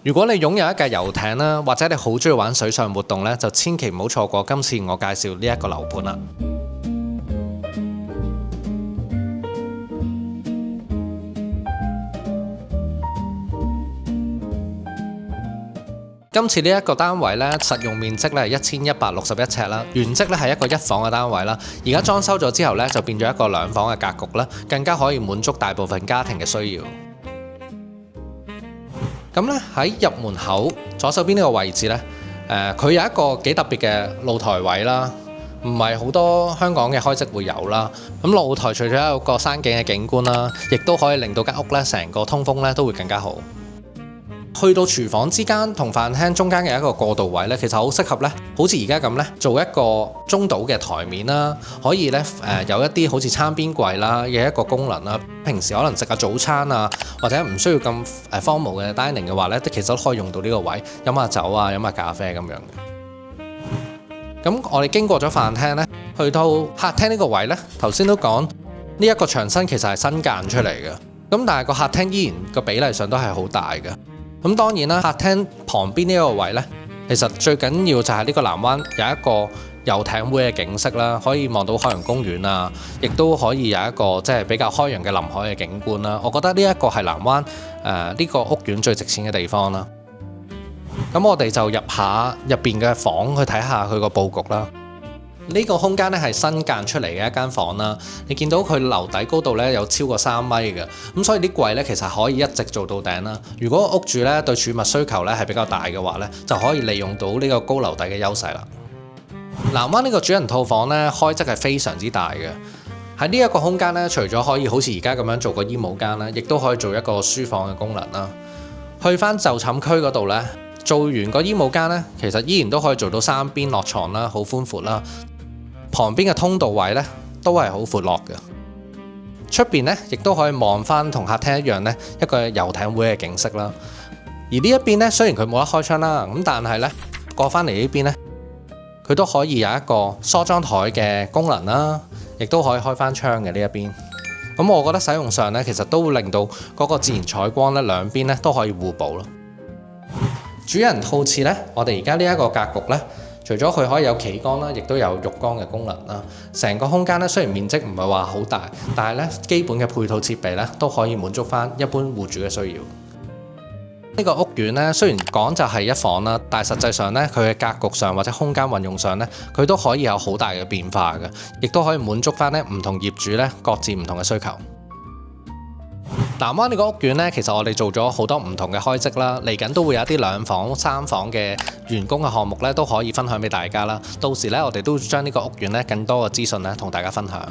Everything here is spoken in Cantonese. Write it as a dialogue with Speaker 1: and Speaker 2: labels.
Speaker 1: 如果你擁有一架遊艇啦，或者你好中意玩水上活動咧，就千祈唔好錯過今次我介紹呢一個樓盤啦。今次呢一個單位咧，實用面積咧係1161尺啦，原則咧係一個一房嘅單位啦。而家裝修咗之後咧，就變咗一個兩房嘅格局啦，更加可以滿足大部分家庭嘅需要。咁咧喺入門口左手邊呢個位置咧，佢有一個幾特別嘅露台位啦，唔係好多香港嘅開則會有啦。咁露台除咗有個山景嘅景觀啦，亦都可以令到間屋咧成個通風咧都會更加好。去到廚房之間同飯廳中間嘅一個過渡位咧，其實好適合咧，好似而家咁咧，做一個中島嘅台面啦，可以咧有一啲好似餐邊櫃啦嘅一個功能啦。平時可能食下早餐啊，或者唔需要咁formal嘅 dining 嘅話咧，其實都可以用到呢個位，飲下酒啊，飲下咖啡咁樣嘅。咁我哋經過咗飯廳咧，去到客廳呢個位咧，頭先都講呢一個牆身其實係新間出嚟嘅，咁但係個客廳依然個比例上都係好大嘅。咁當然啦，客廳旁邊呢個位呢，其實最緊要就係呢個南灣有一個遊艇會嘅景色啦，可以望到海洋公園啊，亦都可以有一個即係比較開揚嘅臨海嘅景觀啦。我覺得呢一個係南灣呢個屋苑最值錢嘅地方啦。咁我哋就入下入邊嘅房去睇下佢個佈局啦。呢個空間咧係新間出嚟嘅一間房啦，你見到佢樓底高度咧有超過3米嘅，咁所以啲櫃咧其實可以一直做到頂啦。如果屋主咧對儲物需求咧係比較大嘅話咧，就可以利用到呢個高樓底嘅優勢啦。南灣呢個主人套房咧開則係非常之大嘅，喺呢一個空間咧，除咗可以好似而家咁樣做個衣帽間啦，亦都可以做一個書房嘅功能啦。去翻就寢區嗰度咧，做完個衣帽間咧，其實依然都可以做到三邊落床啦，好寬闊啦。旁邊嘅通道位咧都係好闊落嘅，出邊咧亦都可以望翻同客廳一樣咧一個遊艇會嘅景色啦。而呢一邊咧雖然佢冇得開窗啦，咁但係咧過翻嚟呢邊咧，佢都可以有一個梳妝台嘅功能啦，亦都可以開翻窗嘅呢一邊。咁我覺得使用上咧其實都會令到嗰個自然採光咧兩邊咧都可以互補咯。主人套廁咧，我哋而家呢一個格局咧，除咗佢可以有企缸啦，亦都有浴缸嘅功能啦。成個空間咧雖然面積唔係話好大，但係咧基本嘅配套設備咧都可以滿足翻一般戶主嘅需要。呢個屋苑咧雖然講就係一房啦，但係實際上咧佢嘅格局上或者空間運用上咧，佢都可以有好大嘅變化嘅，亦都可以滿足翻咧唔同業主咧各自唔同嘅需求。南灣呢個屋苑呢，其實我哋做咗好多唔同嘅開則啦，嚟緊都會有一啲2房、3房嘅員工嘅項目呢，都可以分享俾大家啦。到時呢，我哋都將呢個屋苑呢更多嘅資訊呢同大家分享。